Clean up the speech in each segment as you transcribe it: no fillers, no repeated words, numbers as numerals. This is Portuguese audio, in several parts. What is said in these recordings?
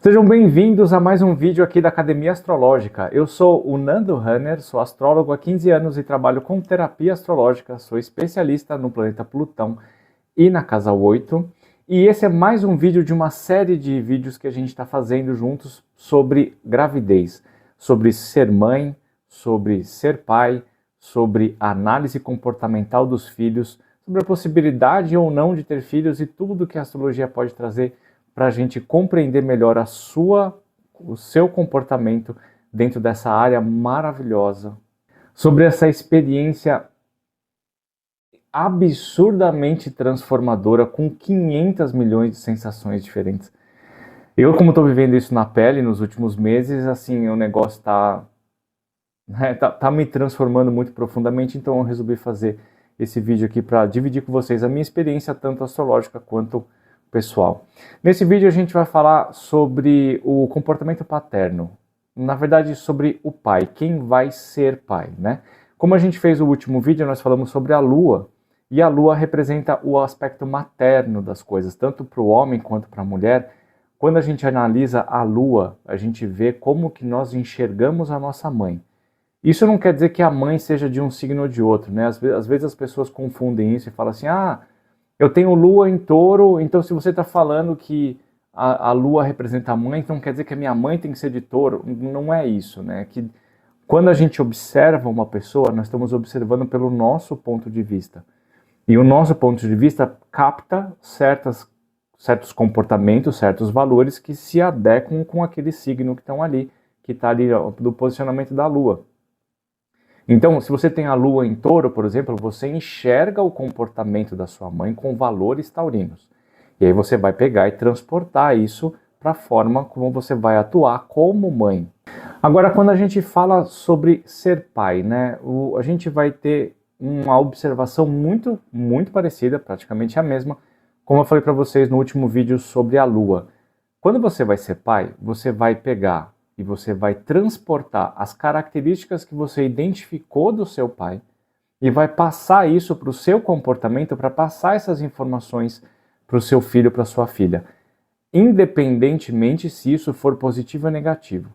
Sejam bem-vindos a mais um vídeo aqui da Academia Astrológica. Eu sou o Nando Hanner, sou astrólogo há 15 anos e trabalho com terapia astrológica, sou especialista no planeta Plutão e na casa 8. E esse é mais um vídeo de uma série de vídeos que a gente está fazendo juntos sobre gravidez, sobre ser mãe, sobre ser pai, sobre análise comportamental dos filhos, sobre a possibilidade ou não de ter filhos e tudo que a astrologia pode trazer para a gente compreender melhor o seu comportamento dentro dessa área maravilhosa, sobre essa experiência absurdamente transformadora com 500 milhões de sensações diferentes. Eu, como estou vivendo isso na pele nos últimos meses, assim, o negócio tá me transformando muito profundamente, então eu resolvi fazer esse vídeo aqui para dividir com vocês a minha experiência, tanto astrológica quanto pessoal. Nesse vídeo a gente vai falar sobre o comportamento paterno, na verdade sobre o pai, quem vai ser pai, né? Como a gente fez o último vídeo, nós falamos sobre a lua, e a lua representa o aspecto materno das coisas, tanto para o homem quanto para a mulher. Quando a gente analisa a lua, a gente vê como que nós enxergamos a nossa mãe. Isso não quer dizer que a mãe seja de um signo ou de outro, né? Às vezes as pessoas confundem isso e falam assim, eu tenho lua em touro, então se você está falando que a lua representa a mãe, então quer dizer que a minha mãe tem que ser de touro. Não é isso, né? Que quando a gente observa uma pessoa, nós estamos observando pelo nosso ponto de vista. E o nosso ponto de vista capta certos comportamentos, certos valores que se adequam com aquele signo que estão ali, que está ali do posicionamento da lua. Então, se você tem a lua em touro, por exemplo, você enxerga o comportamento da sua mãe com valores taurinos. E aí você vai pegar e transportar isso para a forma como você vai atuar como mãe. Agora, quando a gente fala sobre ser pai, né, a gente vai ter uma observação muito parecida, praticamente a mesma, como eu falei para vocês no último vídeo sobre a lua. Quando você vai ser pai, você vai pegar e você vai transportar as características que você identificou do seu pai e vai passar isso para o seu comportamento, para passar essas informações para o seu filho, para a sua filha, independentemente se isso for positivo ou negativo.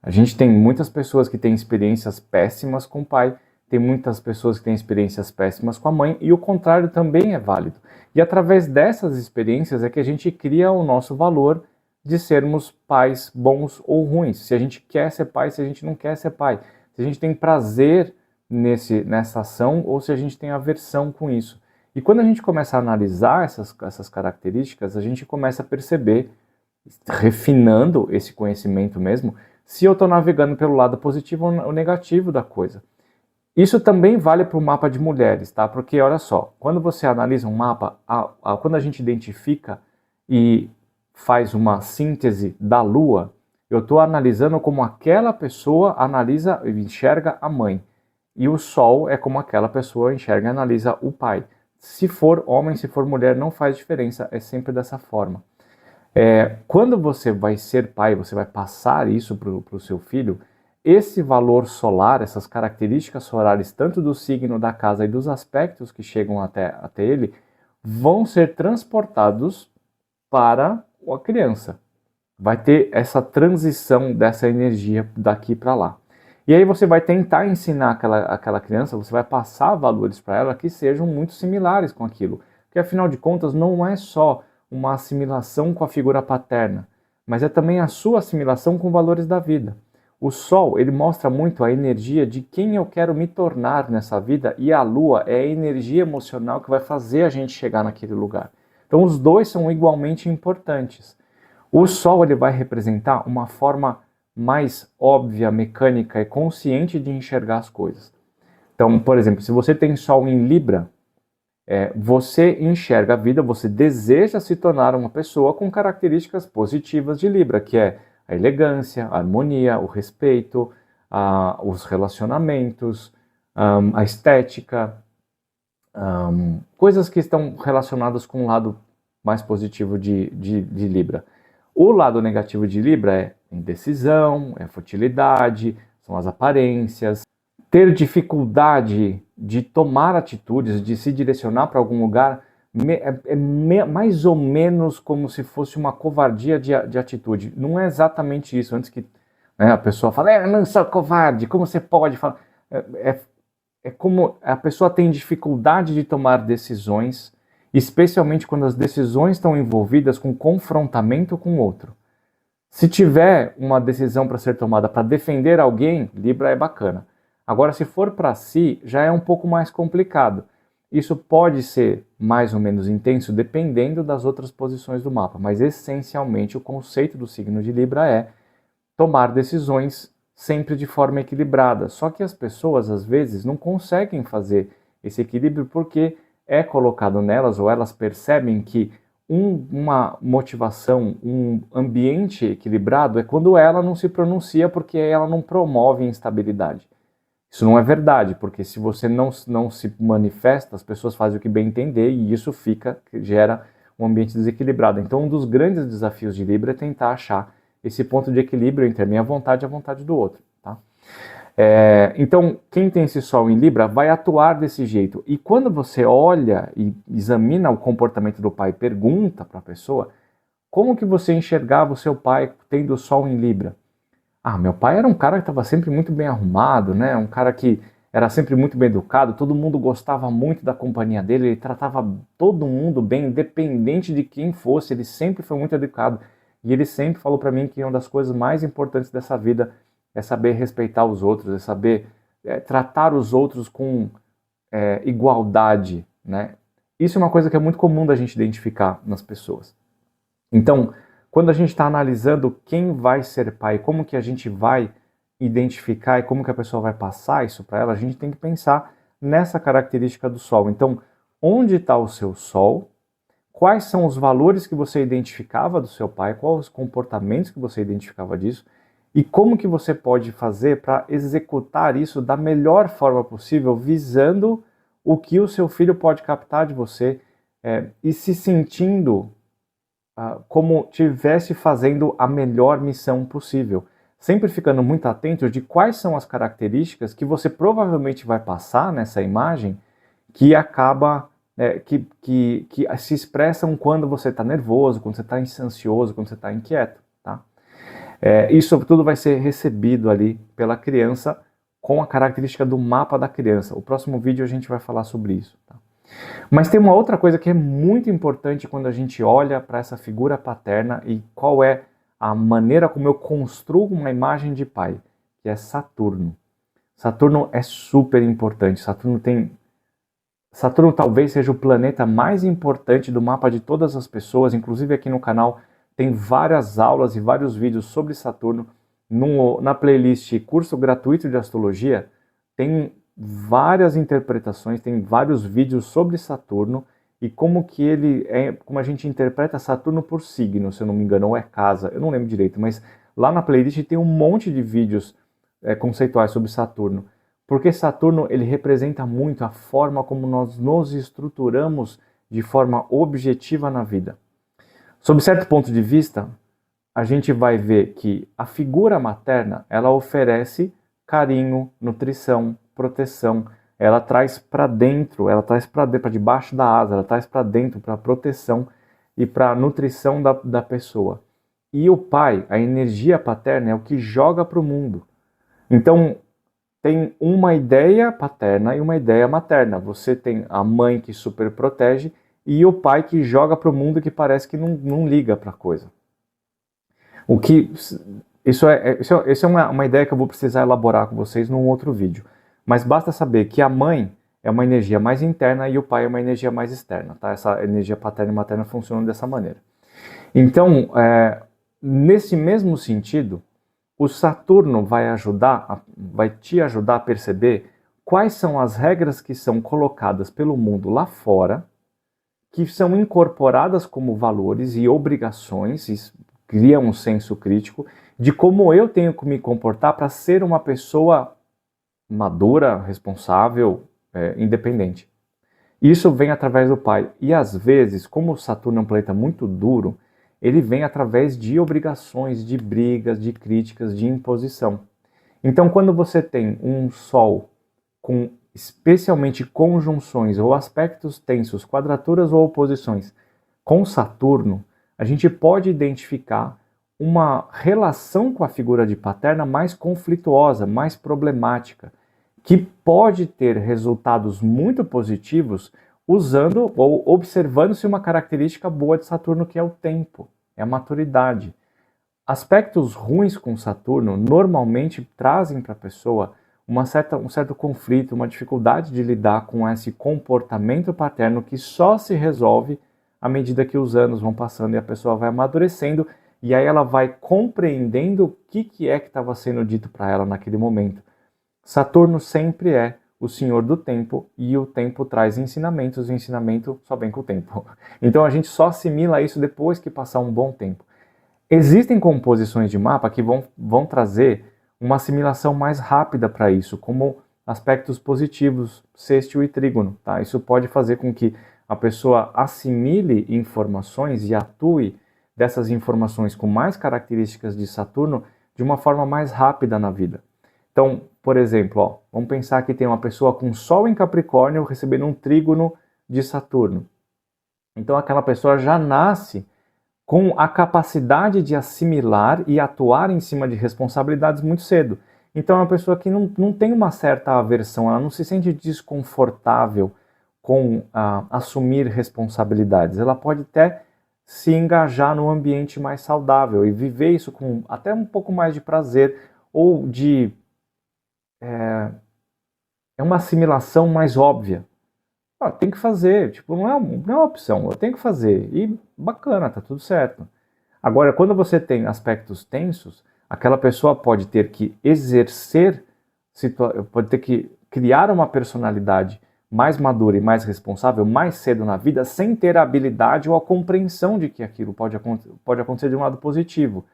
A gente tem muitas pessoas que têm experiências péssimas com o pai, tem muitas pessoas que têm experiências péssimas com a mãe, e o contrário também é válido. E através dessas experiências é que a gente cria o nosso valor de sermos pais bons ou ruins, se a gente quer ser pai, se a gente não quer ser pai, se a gente tem prazer nessa ação ou se a gente tem aversão com isso. E quando a gente começa a analisar essas características, a gente começa a perceber, refinando esse conhecimento mesmo, se eu estou navegando pelo lado positivo ou negativo da coisa. Isso também vale para o mapa de mulheres, tá? Porque olha só, quando você analisa um mapa, quando a gente identifica e faz uma síntese da lua, eu estou analisando como aquela pessoa analisa e enxerga a mãe. E o sol é como aquela pessoa enxerga e analisa o pai. Se for homem, se for mulher, não faz diferença, é sempre dessa forma. Quando você vai ser pai, você vai passar isso para o seu filho, esse valor solar, essas características solares, tanto do signo da casa e dos aspectos que chegam até ele, vão ser transportados para a criança. Vai ter essa transição dessa energia daqui para lá. E aí você vai tentar ensinar aquela criança, você vai passar valores para ela que sejam muito similares com aquilo. Porque afinal de contas não é só uma assimilação com a figura paterna, mas é também a sua assimilação com valores da vida. O Sol, ele mostra muito a energia de quem eu quero me tornar nessa vida, e a Lua é a energia emocional que vai fazer a gente chegar naquele lugar. Então os dois são igualmente importantes. O Sol ele vai representar uma forma mais óbvia, mecânica e consciente de enxergar as coisas. Então, por exemplo, se você tem Sol em Libra, você enxerga a vida, você deseja se tornar uma pessoa com características positivas de Libra, que é a elegância, a harmonia, o respeito, os relacionamentos, a estética, coisas que estão relacionadas com o lado mais positivo de Libra. O lado negativo de Libra é indecisão, é futilidade, são as aparências, ter dificuldade de tomar atitudes, de se direcionar para algum lugar mais ou menos como se fosse uma covardia de atitude. Não é exatamente isso. Antes que, né, a pessoa fala, eu não sou covarde, como você pode falar? É como a pessoa tem dificuldade de tomar decisões, especialmente quando as decisões estão envolvidas com confrontamento com o outro. Se tiver uma decisão para ser tomada para defender alguém, Libra é bacana. Agora, se for para si, já é um pouco mais complicado. Isso pode ser mais ou menos intenso dependendo das outras posições do mapa, mas essencialmente o conceito do signo de Libra é tomar decisões sempre de forma equilibrada. Só que as pessoas, às vezes, não conseguem fazer esse equilíbrio porque é colocado nelas, ou elas percebem que uma motivação, um ambiente equilibrado é quando ela não se pronuncia porque ela não promove instabilidade. Isso não é verdade, porque se você não se manifesta, as pessoas fazem o que bem entender e isso gera um ambiente desequilibrado. Então, um dos grandes desafios de Libra é tentar achar esse ponto de equilíbrio entre a minha vontade e a vontade do outro. Tá? Então, quem tem esse Sol em Libra vai atuar desse jeito. E quando você olha e examina o comportamento do pai, pergunta para a pessoa, como que você enxergava o seu pai tendo o Sol em Libra? Ah, meu pai era um cara que estava sempre muito bem arrumado, né? Um cara que era sempre muito bem educado, todo mundo gostava muito da companhia dele, ele tratava todo mundo bem, independente de quem fosse, ele sempre foi muito educado. E ele sempre falou para mim que uma das coisas mais importantes dessa vida é saber respeitar os outros, é saber tratar os outros com igualdade, né? Isso é uma coisa que é muito comum da gente identificar nas pessoas. Então, quando a gente está analisando quem vai ser pai, como que a gente vai identificar e como que a pessoa vai passar isso para ela, a gente tem que pensar nessa característica do Sol. Então, onde está o seu Sol? Quais são os valores que você identificava do seu pai? Quais os comportamentos que você identificava disso? E como que você pode fazer para executar isso da melhor forma possível, visando o que o seu filho pode captar de você e se sentindo como tivesse fazendo a melhor missão possível. Sempre ficando muito atento de quais são as características que você provavelmente vai passar nessa imagem que acaba, que se expressam quando você está nervoso, quando você está ansioso, quando você está inquieto. Tá? Isso tudo vai ser recebido ali pela criança com a característica do mapa da criança. O próximo vídeo a gente vai falar sobre isso. Tá? Mas tem uma outra coisa que é muito importante quando a gente olha para essa figura paterna e qual é a maneira como eu construo uma imagem de pai, que é Saturno. Saturno é super importante. Saturno talvez seja o planeta mais importante do mapa de todas as pessoas, inclusive aqui no canal tem várias aulas e vários vídeos sobre Saturno. Na playlist Curso Gratuito de Astrologia tem várias interpretações, tem vários vídeos sobre Saturno e como a gente interpreta Saturno por signo, se eu não me engano, ou é casa, eu não lembro direito, mas lá na playlist tem um monte de vídeos conceituais sobre Saturno, porque Saturno ele representa muito a forma como nós nos estruturamos de forma objetiva na vida. Sob certo ponto de vista, a gente vai ver que a figura materna, ela oferece carinho, nutrição, proteção, ela traz para dentro, ela traz para debaixo da asa, ela traz para dentro para proteção e para nutrição da pessoa. E o pai, a energia paterna é o que joga para o mundo. Então, tem uma ideia paterna e uma ideia materna. Você tem a mãe que super protege e o pai que joga para o mundo que parece que não liga para a coisa. Isso é uma ideia que eu vou precisar elaborar com vocês num outro vídeo. Mas basta saber que a mãe é uma energia mais interna e o pai é uma energia mais externa. Tá? Essa energia paterna e materna funcionam dessa maneira. Então, nesse mesmo sentido, o Saturno vai te ajudar a perceber quais são as regras que são colocadas pelo mundo lá fora, que são incorporadas como valores e obrigações, cria um senso crítico de como eu tenho que me comportar para ser uma pessoa madura, responsável, independente. Isso vem através do pai. E às vezes, como o Saturno é um planeta muito duro, ele vem através de obrigações, de brigas, de críticas, de imposição. Então, quando você tem um Sol com especialmente conjunções ou aspectos tensos, quadraturas ou oposições com Saturno, a gente pode identificar uma relação com a figura de paterna mais conflituosa, mais problemática, que pode ter resultados muito positivos usando ou observando-se uma característica boa de Saturno, que é o tempo, é a maturidade. Aspectos ruins com Saturno normalmente trazem para a pessoa um certo conflito, uma dificuldade de lidar com esse comportamento paterno que só se resolve à medida que os anos vão passando e a pessoa vai amadurecendo, e aí ela vai compreendendo o que é que estava sendo dito para ela naquele momento. Saturno sempre é o senhor do tempo, e o tempo traz ensinamentos, e o ensinamento só vem com o tempo. Então a gente só assimila isso depois que passar um bom tempo. Existem composições de mapa que vão trazer uma assimilação mais rápida para isso, como aspectos positivos, sextil e trígono. Tá? Isso pode fazer com que a pessoa assimile informações e atue dessas informações com mais características de Saturno de uma forma mais rápida na vida. Então, por exemplo, vamos pensar que tem uma pessoa com Sol em Capricórnio recebendo um trígono de Saturno. Então aquela pessoa já nasce com a capacidade de assimilar e atuar em cima de responsabilidades muito cedo. Então é uma pessoa que não tem uma certa aversão, ela não se sente desconfortável com assumir responsabilidades. Ela pode até se engajar no ambiente mais saudável e viver isso com até um pouco mais de prazer ou de uma assimilação mais óbvia. Tem que fazer, tipo, não é uma opção, eu tenho que fazer. E bacana, tá tudo certo. Agora, quando você tem aspectos tensos, aquela pessoa pode ter que exercer, pode ter que criar uma personalidade mais madura e mais responsável mais cedo na vida, sem ter a habilidade ou a compreensão de que aquilo pode acontecer de um lado positivo.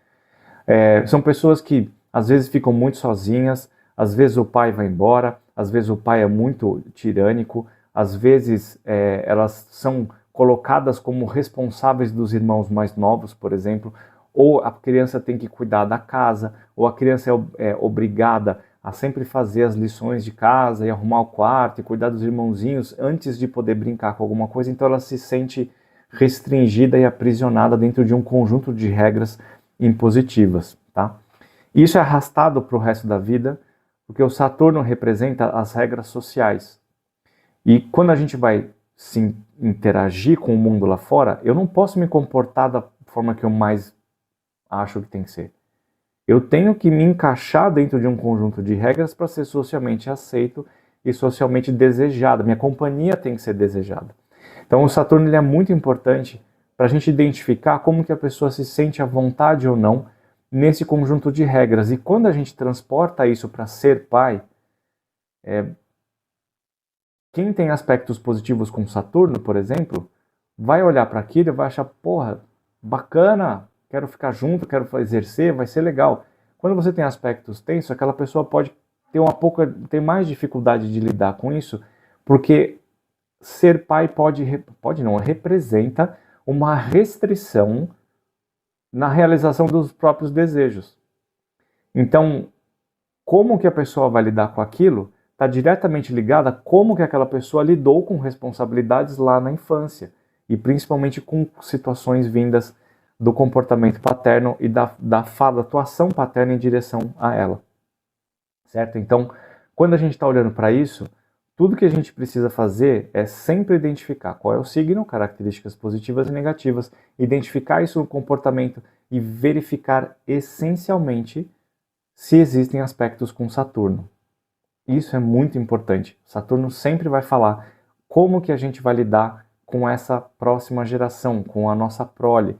São pessoas que às vezes ficam muito sozinhas, às vezes o pai vai embora, às vezes o pai é muito tirânico, às vezes elas são colocadas como responsáveis dos irmãos mais novos, por exemplo, ou a criança tem que cuidar da casa, ou a criança é obrigada a sempre fazer as lições de casa e arrumar o quarto e cuidar dos irmãozinhos antes de poder brincar com alguma coisa, então ela se sente restringida e aprisionada dentro de um conjunto de regras impositivas, tá? Isso é arrastado para o resto da vida, porque o Saturno representa as regras sociais. E quando a gente vai se interagir com o mundo lá fora, eu não posso me comportar da forma que eu mais acho que tem que ser. Eu tenho que me encaixar dentro de um conjunto de regras para ser socialmente aceito e socialmente desejado. Minha companhia tem que ser desejada. Então o Saturno ele é muito importante para a gente identificar como que a pessoa se sente à vontade ou não nesse conjunto de regras. E quando a gente transporta isso para ser pai, quem tem aspectos positivos com Saturno, por exemplo, vai olhar para aquilo e vai achar, porra, bacana, quero ficar junto, quero exercer, vai ser legal. Quando você tem aspectos tensos, aquela pessoa pode ter mais dificuldade de lidar com isso, porque ser pai representa uma restrição na realização dos próprios desejos. Então, como que a pessoa vai lidar com aquilo está diretamente ligada a como que aquela pessoa lidou com responsabilidades lá na infância, e principalmente com situações vindas do comportamento paterno e da atuação paterna em direção a ela. Certo? Então, quando a gente está olhando para isso, tudo que a gente precisa fazer é sempre identificar qual é o signo, características positivas e negativas, identificar isso no comportamento e verificar essencialmente se existem aspectos com Saturno. Isso é muito importante. Saturno sempre vai falar como que a gente vai lidar com essa próxima geração, com a nossa prole.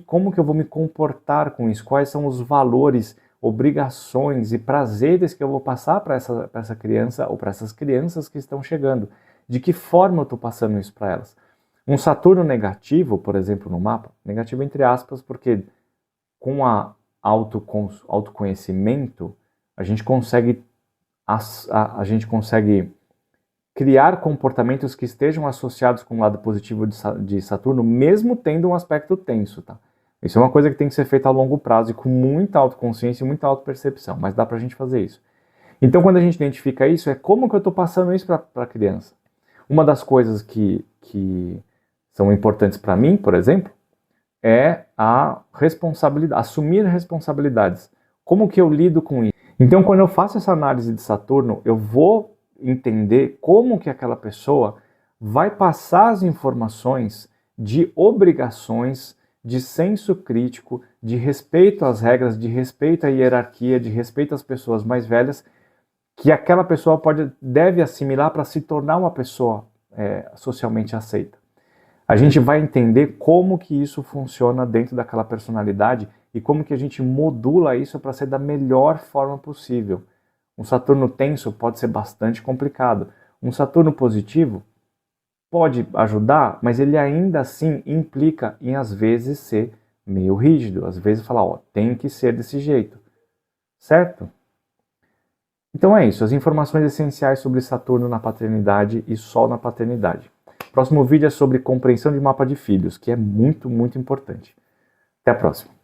Como que eu vou me comportar com isso? Quais são os valores, obrigações e prazeres que eu vou passar para essa criança ou para essas crianças que estão chegando? De que forma eu estou passando isso para elas? Um Saturno negativo, por exemplo, no mapa, negativo entre aspas, porque com autoconhecimento a gente consegue criar comportamentos que estejam associados com o lado positivo de Saturno, mesmo tendo um aspecto tenso, tá? Isso é uma coisa que tem que ser feita a longo prazo e com muita autoconsciência e muita autopercepção, mas dá pra gente fazer isso. Então, quando a gente identifica isso, é como que eu estou passando isso para a criança. Uma das coisas que são importantes para mim, por exemplo, é a responsabilidade, assumir responsabilidades. Como que eu lido com isso? Então, quando eu faço essa análise de Saturno, eu vou entender como que aquela pessoa vai passar as informações de obrigações, de senso crítico, de respeito às regras, de respeito à hierarquia, de respeito às pessoas mais velhas, que aquela pessoa deve assimilar para se tornar uma pessoa socialmente aceita. A gente vai entender como que isso funciona dentro daquela personalidade e como que a gente modula isso para ser da melhor forma possível. Um Saturno tenso pode ser bastante complicado. Um Saturno positivo pode ajudar, mas ele ainda assim implica em às vezes ser meio rígido, às vezes falar, ó, tem que ser desse jeito, certo? Então é isso, as informações essenciais sobre Saturno na paternidade e Sol na paternidade. Próximo vídeo é sobre compreensão de mapa de filhos, que é muito, muito importante. Até a próxima.